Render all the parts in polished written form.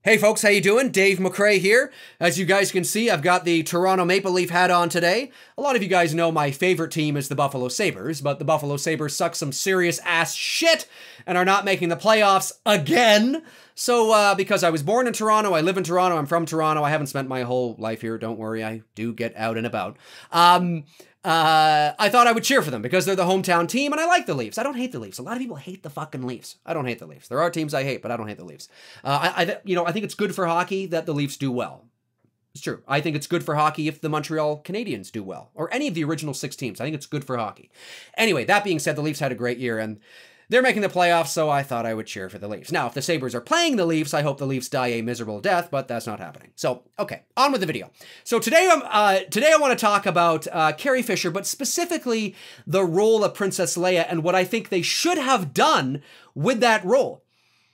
Hey folks, how you doing? Dave McRae here. As you guys can see, I've got the Toronto Maple Leaf hat on today. A lot of you guys know my favorite team is the Buffalo Sabres, but the Buffalo Sabres suck some serious ass shit and are not making the playoffs again. So, because I was born in Toronto, I live in Toronto, I'm from Toronto, I haven't spent my whole life here, don't worry, I do get out and about. I thought I would cheer for them because they're the hometown team and I like the Leafs. I don't hate the Leafs. A lot of people hate the fucking Leafs. I don't hate the Leafs. There are teams I hate, but I don't hate the Leafs. I think it's good for hockey that the Leafs do well. It's true. I think it's good for hockey if the Montreal Canadiens do well, or any of the original 6 teams. I think it's good for hockey. Anyway, that being said, the Leafs had a great year and they're making the playoffs, so I thought I would cheer for the Leafs. Now, if the Sabres are playing the Leafs, I hope the Leafs die a miserable death, but that's not happening. So, okay, on with the video. So today I want to talk about Carrie Fisher, but specifically the role of Princess Leia and what I think they should have done with that role.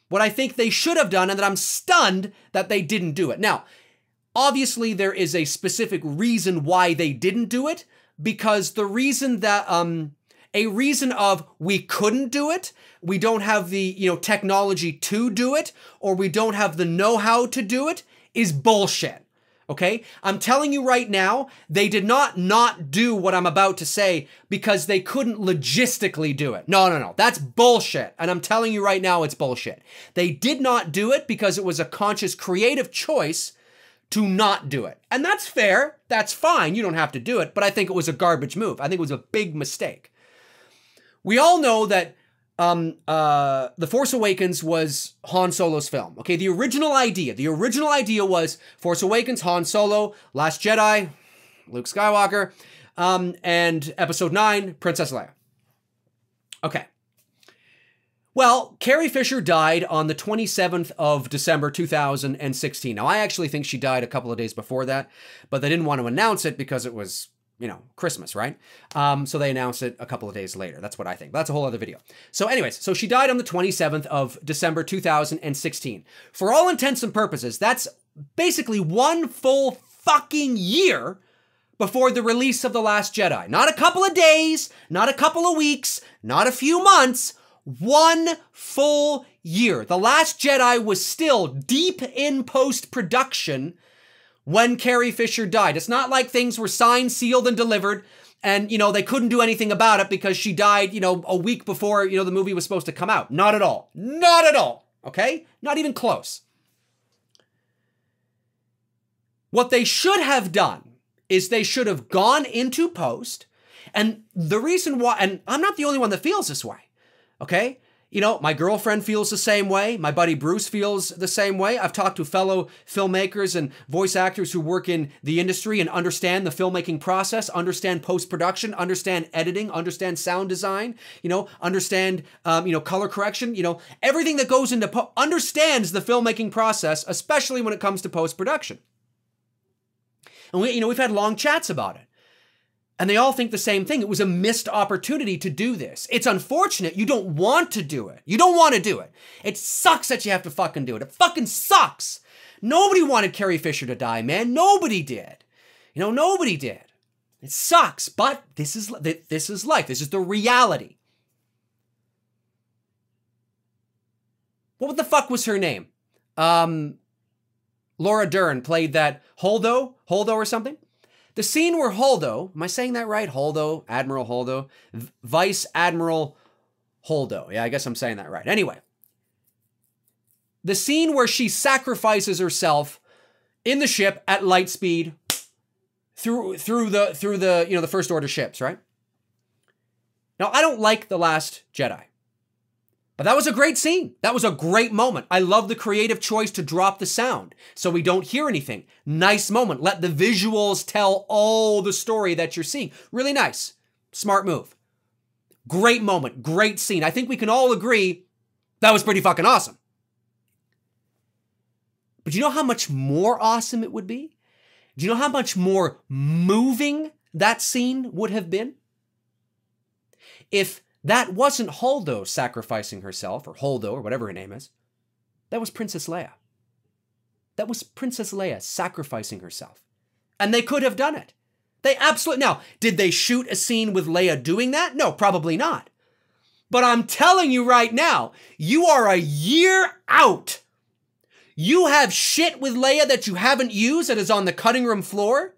What I think they should have done, and that I'm stunned that they didn't do it. Now, obviously there is a specific reason why they didn't do it, because the reason that... a reason of we couldn't do it, we don't have the, technology to do it, or we don't have the know-how to do it, is bullshit. Okay? I'm telling you right now, they did not do what I'm about to say because they couldn't logistically do it. No. That's bullshit. And I'm telling you right now, it's bullshit. They did not do it because it was a conscious, creative choice to not do it. And that's fair. That's fine. You don't have to do it. But I think it was a garbage move. I think it was a big mistake. We all know that The Force Awakens was Han Solo's film. Okay, the original idea was Force Awakens, Han Solo, Last Jedi, Luke Skywalker, and Episode 9, Princess Leia. Okay. Well, Carrie Fisher died on the 27th of December, 2016. Now, I actually think she died a couple of days before that, but they didn't want to announce it because it was... Christmas, right? So they announced it a couple of days later. That's what I think. That's a whole other video. So anyways, so she died on the 27th of December, 2016. For all intents and purposes, that's basically one full fucking year before the release of The Last Jedi. Not a couple of days, not a couple of weeks, not a few months, one full year. The Last Jedi was still deep in post-production when Carrie Fisher died. It's not like things were signed, sealed, and delivered, and, they couldn't do anything about it because she died, a week before, the movie was supposed to come out. Not at all. Not at all. Okay? Not even close. What they should have done is they should have gone into post, and the reason why, and I'm not the only one that feels this way, okay? My girlfriend feels the same way. My buddy Bruce feels the same way. I've talked to fellow filmmakers and voice actors who work in the industry and understand the filmmaking process, understand post-production, understand editing, understand sound design, understand, color correction, everything that goes into, understands the filmmaking process, especially when it comes to post-production. And we've had long chats about it. And they all think the same thing. It was a missed opportunity to do this. It's unfortunate. You don't want to do it. You don't want to do it. It sucks that you have to fucking do it. It fucking sucks. Nobody wanted Carrie Fisher to die, man. Nobody did. Nobody did. It sucks, but this is life. This is the reality. What the fuck was her name? Laura Dern played that Holdo or something. The scene where Holdo, am I saying that right? Holdo, Admiral Holdo, Vice Admiral Holdo. Yeah, I guess I'm saying that right. Anyway, the scene where she sacrifices herself in the ship at light speed through the First Order ships, right? Now, I don't like The Last Jedi, but that was a great scene. That was a great moment. I love the creative choice to drop the sound so we don't hear anything. Nice moment. Let the visuals tell all the story that you're seeing. Really nice. Smart move. Great moment. Great scene. I think we can all agree that was pretty fucking awesome. But you know how much more awesome it would be? Do you know how much more moving that scene would have been? If that wasn't Holdo sacrificing herself, or Holdo, or whatever her name is. That was Princess Leia. That was Princess Leia sacrificing herself. And they could have done it. They absolutely... Now, did they shoot a scene with Leia doing that? No, probably not. But I'm telling you right now, you are a year out You have shit with Leia that you haven't used that is on the cutting room floor.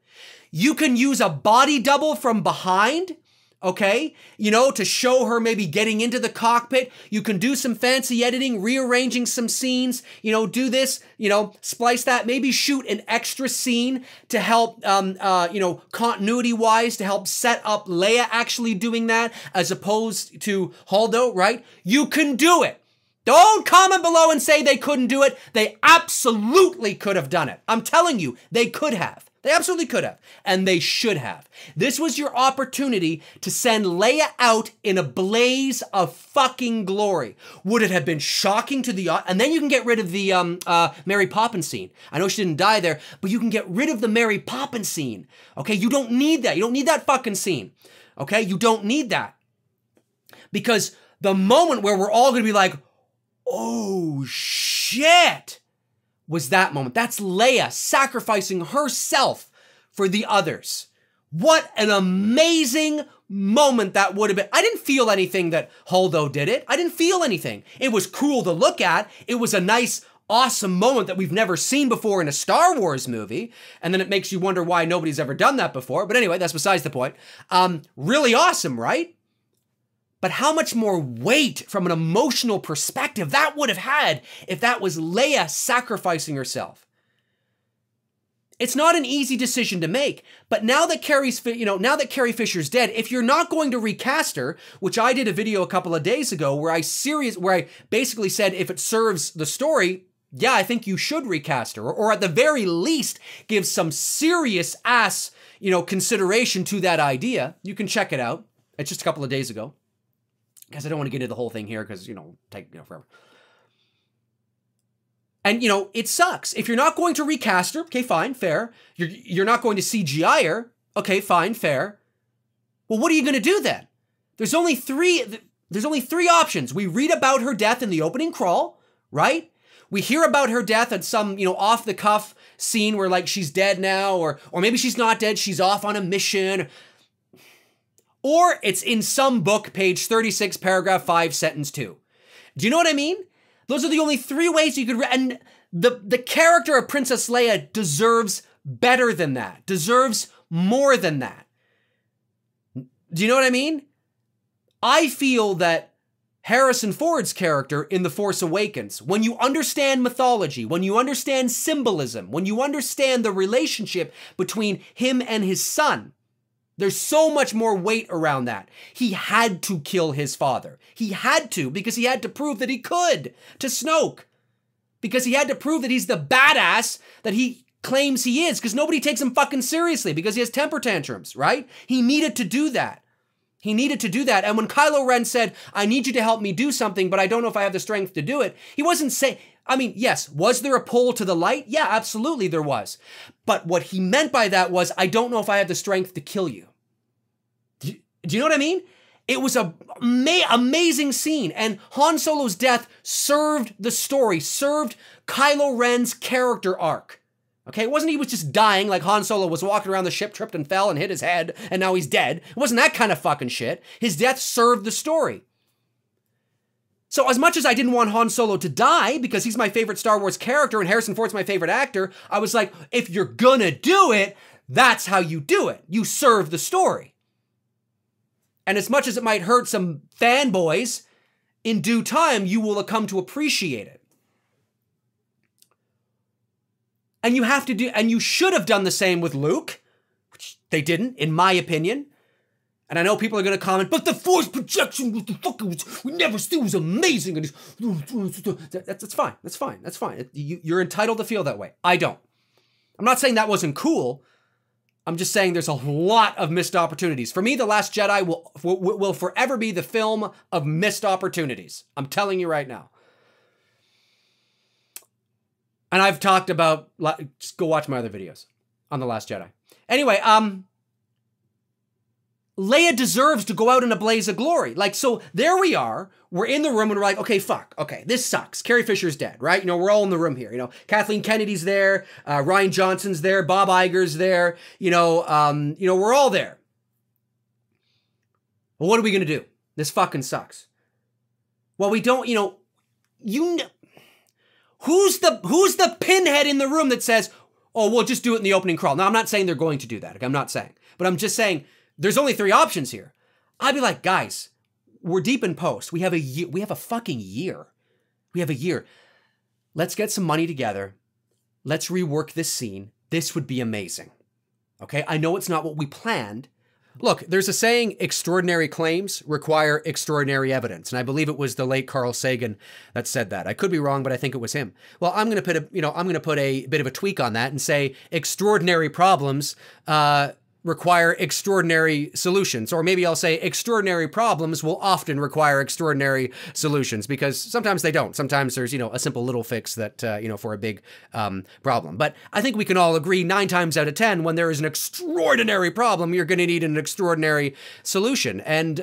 You can use a body double from behind, okay? You know, to show her maybe getting into the cockpit. You can do some fancy editing, rearranging some scenes, you know, do this, you know, splice that, maybe shoot an extra scene to help, you know, continuity-wise, to help set up Leia actually doing that as opposed to Holdo, right? You can do it. Don't comment below and say they couldn't do it. They absolutely could have done it. I'm telling you, they could have. They absolutely could have, and they should have. This was your opportunity to send Leia out in a blaze of fucking glory. Would it have been shocking to the and then you can get rid of the Mary Poppins scene. I know she didn't die there, but you can get rid of the Mary Poppins scene. Okay, you don't need that. You don't need that fucking scene. Okay, you don't need that. Because the moment where we're all gonna be like, oh shit, was that moment. That's Leia sacrificing herself for the others. What an amazing moment that would have been. I didn't feel anything that Holdo did it. I didn't feel anything. It was cool to look at. It was a nice, awesome moment that we've never seen before in a Star Wars movie. And then it makes you wonder why nobody's ever done that before. But anyway, that's besides the point. Really awesome, right? But how much more weight from an emotional perspective that would have had if that was Leia sacrificing herself. It's not an easy decision to make, but now that Carrie Fisher's dead, if you're not going to recast her, which I did a video a couple of days ago where I basically said if it serves the story, yeah, I think you should recast her, or at the very least give some serious ass, consideration to that idea. You can check it out. It's just a couple of days ago. Because I don't want to get into the whole thing here because, take forever. And, it sucks. If you're not going to recast her, okay, fine, fair. You're not going to CGI her, okay, fine, fair. Well, what are you going to do then? There's only three options. We read about her death in the opening crawl, right? We hear about her death at some, off-the-cuff scene where, like, she's dead now, or maybe she's not dead, she's off on a mission. Or it's in some book, page 36, paragraph 5, sentence 2. Do you know what I mean? Those are the only three ways you could and the character of Princess Leia deserves better than that, deserves more than that. Do you know what I mean? I feel that Harrison Ford's character in The Force Awakens, when you understand mythology, when you understand symbolism, when you understand the relationship between him and his son, there's so much more weight around that. He had to kill his father. He had to, because he had to prove that he could to Snoke. Because he had to prove that he's the badass that he claims he is, because nobody takes him fucking seriously because he has temper tantrums, right? He needed to do that. He needed to do that. And when Kylo Ren said, I need you to help me do something, but I don't know if I have the strength to do it, he wasn't saying, yes, was there a pull to the light? Yeah, absolutely there was. But what he meant by that was, I don't know if I have the strength to kill you. Do you know what I mean? It was an amazing scene, and Han Solo's death served the story, served Kylo Ren's character arc. Okay, it wasn't he was just dying like Han Solo was walking around the ship, tripped and fell and hit his head, and now he's dead. It wasn't that kind of fucking shit. His death served the story. So as much as I didn't want Han Solo to die, because he's my favorite Star Wars character and Harrison Ford's my favorite actor, I was like, if you're gonna do it, that's how you do it. You serve the story. And as much as it might hurt some fanboys, in due time, you will come to appreciate it. And you should have done the same with Luke, which they didn't, in my opinion. And I know people are going to comment, but the Force projection was it was amazing. And that's fine. That's fine. That's fine. You're entitled to feel that way. I don't. I'm not saying that wasn't cool. I'm just saying there's a lot of missed opportunities. For me, The Last Jedi will forever be the film of missed opportunities. I'm telling you right now. And I've talked about, just go watch my other videos on The Last Jedi. Anyway, Leia deserves to go out in a blaze of glory. Like, so there we are. We're in the room and we're like, okay, fuck. Okay, this sucks. Carrie Fisher's dead, right? We're all in the room here. Kathleen Kennedy's there. Ryan Johnson's there. Bob Iger's there. We're all there. Well, what are we going to do? This fucking sucks. Well, we don't, who's the pinhead in the room that says, oh, we'll just do it in the opening crawl? Now, I'm not saying they're going to do that. I'm not saying. But I'm just saying there's only 3 options here. I'd be like, guys, we're deep in post. We have a year. We have a fucking year. We have a year. Let's get some money together. Let's rework this scene. This would be amazing. Okay? I know it's not what we planned. Look, there's a saying, extraordinary claims require extraordinary evidence. And I believe it was the late Carl Sagan that said that. I could be wrong, but I think it was him. Well, I'm going to put a bit of a tweak on that and say extraordinary problems, require extraordinary solutions. Or maybe I'll say extraordinary problems will often require extraordinary solutions, because sometimes they don't. Sometimes there's, a simple little fix that, for a big problem. But I think we can all agree 9 times out of 10, when there is an extraordinary problem, you're going to need an extraordinary solution. And,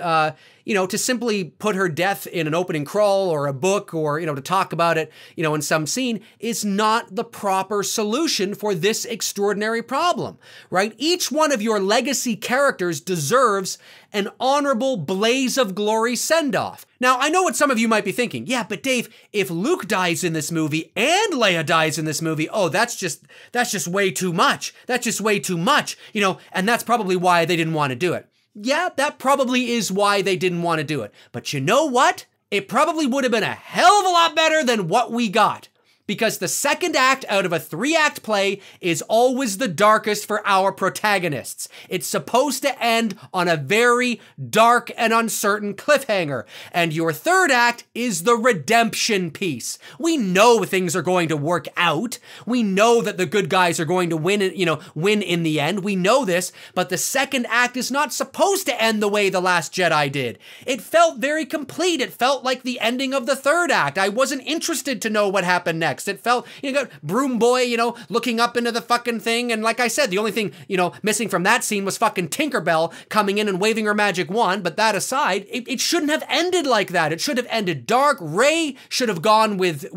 to simply put her death in an opening crawl or a book, or, to talk about it, in some scene, is not the proper solution for this extraordinary problem, right? Each one of your legacy characters deserves an honorable blaze of glory send-off. Now, I know what some of you might be thinking. Yeah, but Dave, if Luke dies in this movie and Leia dies in this movie, oh, that's just way too much. That's just way too much, and that's probably why they didn't want to do it. Yeah, that probably is why they didn't want to do it. But you know what? It probably would have been a hell of a lot better than what we got. Because the second act out of a 3-act play is always the darkest for our protagonists. It's supposed to end on a very dark and uncertain cliffhanger. And your 3rd act is the redemption piece. We know things are going to work out. We know that the good guys are going to win in the end. We know this, but the 2nd act is not supposed to end the way The Last Jedi did. It felt very complete. It felt like the ending of the 3rd act. I wasn't interested to know what happened next. It felt, you got Broom Boy, looking up into the fucking thing. And like I said, the only thing, missing from that scene was fucking Tinkerbell coming in and waving her magic wand. But that aside, it shouldn't have ended like that. It should have ended dark. Rey should have gone with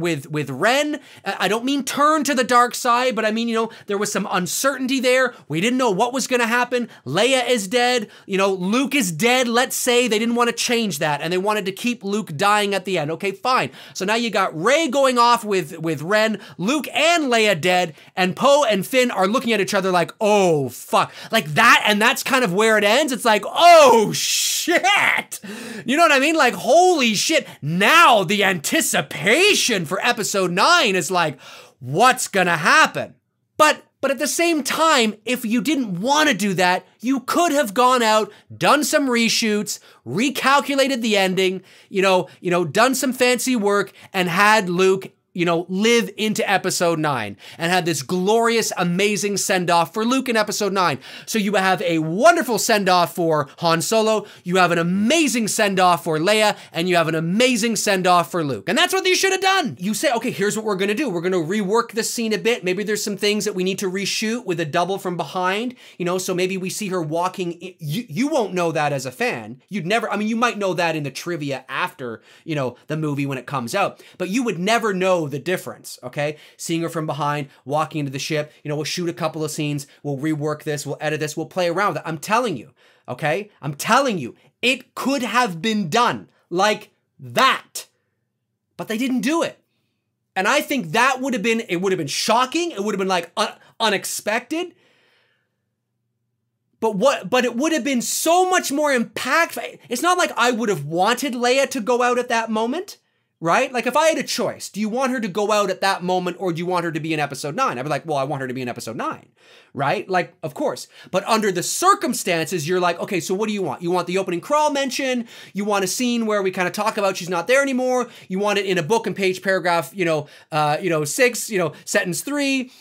Ren. I don't mean turn to the dark side, but I mean, there was some uncertainty there. We didn't know what was going to happen. Leia is dead. Luke is dead. Let's say they didn't want to change that, and they wanted to keep Luke dying at the end. Okay, fine. So now you got Rey going off with Ren, Luke and Leia dead, and Poe and Finn are looking at each other like, oh, fuck. Like that, and that's kind of where it ends. It's like, oh, shit. You know what I mean? Like, holy shit. Now the anticipation for episode 9 is like, what's gonna happen? But at the same time, if you didn't want to do that, you could have gone out, done some reshoots, recalculated the ending, done some fancy work, and had Luke live into episode 9 and had this glorious, amazing send-off for Luke in episode 9. So you have a wonderful send-off for Han Solo, you have an amazing send-off for Leia, and you have an amazing send-off for Luke. And that's what you should have done. You say, okay, here's what we're gonna do. We're gonna rework this scene a bit. Maybe there's some things that we need to reshoot with a double from behind, so maybe we see her walking. You won't know that as a fan. You'd never, you might know that in the trivia after, the movie when it comes out, but you would never know the difference, okay? Seeing her from behind, walking into the ship, we'll shoot a couple of scenes, we'll rework this, we'll edit this, we'll play around with it. I'm telling you, okay? I'm telling you, it could have been done like that, but they didn't do it. And I think that would have been shocking. It would have been like unexpected. But it would have been so much more impactful. It's not like I would have wanted Leia to go out at that moment, right? Like if I had a choice, do you want her to go out at that moment or do you want her to be in episode 9? I'd be like, well, I want her to be in episode 9, right? Like, of course. But under the circumstances, you're like, okay, so what do you want? You want the opening crawl mention? You want a scene where we kind of talk about she's not there anymore? You want it in a book and page paragraph, 6, sentence 3?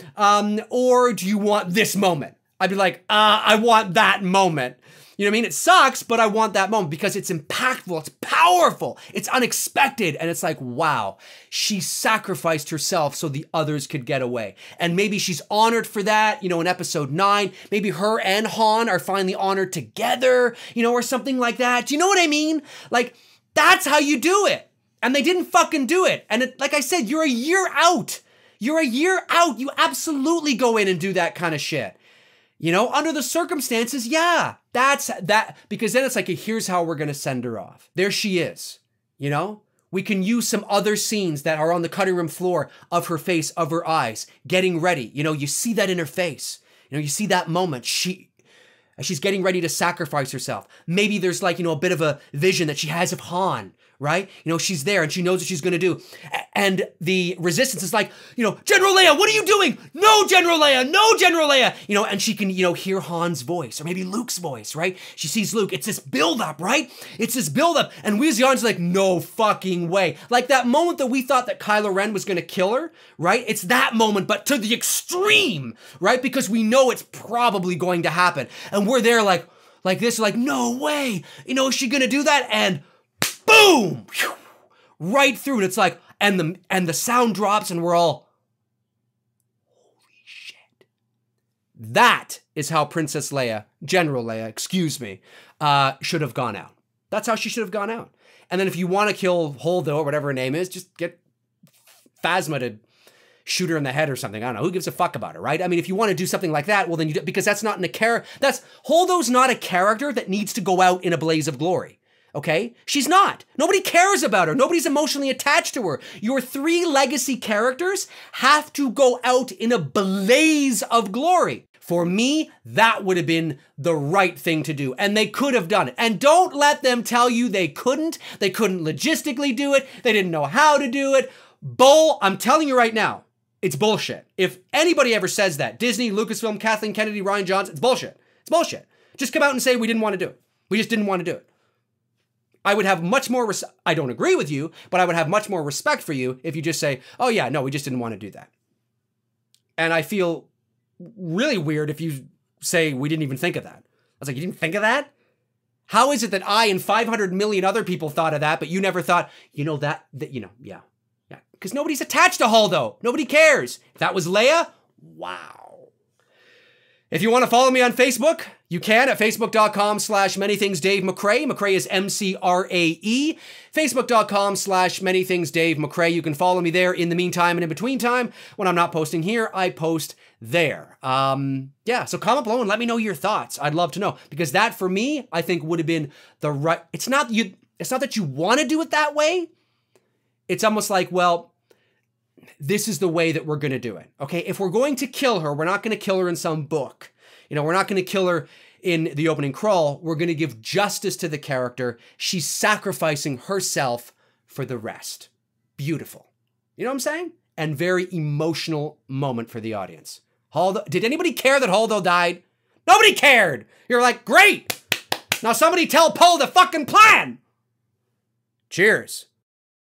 Or do you want this moment? I'd be like, I want that moment. You know what I mean? It sucks, but I want that moment because it's impactful, it's powerful, it's unexpected, and it's like, wow, she sacrificed herself so the others could get away. And maybe she's honored for that, in episode 9. Maybe her and Han are finally honored together, or something like that. Do you know what I mean? Like, that's how you do it. And they didn't fucking do it. And like I said, you're a year out. You're a year out. You absolutely go in and do that kind of shit. Under the circumstances, yeah, that's that, because then it's like, here's how we're going to send her off. There she is, We can use some other scenes that are on the cutting room floor of her face, of her eyes, getting ready. You know, you see that in her face. You know, you see that moment. She's getting ready to sacrifice herself. Maybe there's like, you know, a bit of a vision that she has of Han, right? You know, she's there and she knows what she's going to do. And the resistance is like, you know, General Leia, what are you doing? No, General Leia, no, General Leia. You know, and she can, you know, hear Han's voice or maybe Luke's voice, right? She sees Luke. It's this buildup, right? It's this buildup. And we as the audience are like, no fucking way. Like that moment that we thought that Kylo Ren was going to kill her, right? It's that moment, but to the extreme, right? Because we know it's probably going to happen. And we're there like this, like, no way. You know, is she going to do that? And boom, whew, right through. And it's like, and the sound drops and we're all, holy shit. That is how Princess Leia, General Leia, excuse me, should have gone out. That's how she should have gone out. And then if you want to kill Holdo or whatever her name is, just get Phasma to shoot her in the head or something. I don't know. Who gives a fuck about her, right? I mean, if you want to do something like that, well then you do, because that's not in a character. Holdo's not a character that needs to go out in a blaze of glory. Okay? She's not. Nobody cares about her. Nobody's emotionally attached to her. Your 3 legacy characters have to go out in a blaze of glory. For me, that would have been the right thing to do. And they could have done it. And don't let them tell you they couldn't. They couldn't logistically do it. They didn't know how to do it. I'm telling you right now, it's bullshit. If anybody ever says that, Disney, Lucasfilm, Kathleen Kennedy, Rian Johnson, it's bullshit. It's bullshit. Just come out and say we didn't want to do it. We just didn't want to do it. I would have much more, I don't agree with you, but I would have much more respect for you if you just say, oh yeah, no, we just didn't want to do that. And I feel really weird if you say we didn't even think of that. I was like, you didn't think of that? How is it that I and 500 million other people thought of that, but you never thought, you know, that you know, yeah. Because nobody's attached to Holdo. Nobody cares. If that was Leia, wow. If you want to follow me on Facebook, you can at facebook.com/manythingsdave McRae. McRae is MCRAE. Facebook.com/manythingsdave McRae. You can follow me there in the meantime and in between time. When I'm not posting here, I post there. Yeah, so comment below and let me know your thoughts. I'd love to know. Because that, for me, I think would have been the right... It's not that you want to do it that way. It's almost like, well, this is the way that we're going to do it. Okay, if we're going to kill her, we're not going to kill her in some book. You know, we're not going to kill her in the opening crawl. We're going to give justice to the character. She's sacrificing herself for the rest. Beautiful. You know what I'm saying? And very emotional moment for the audience. Holdo, did anybody care that Holdo died? Nobody cared. You're like, great. Now somebody tell Poe the fucking plan. Cheers.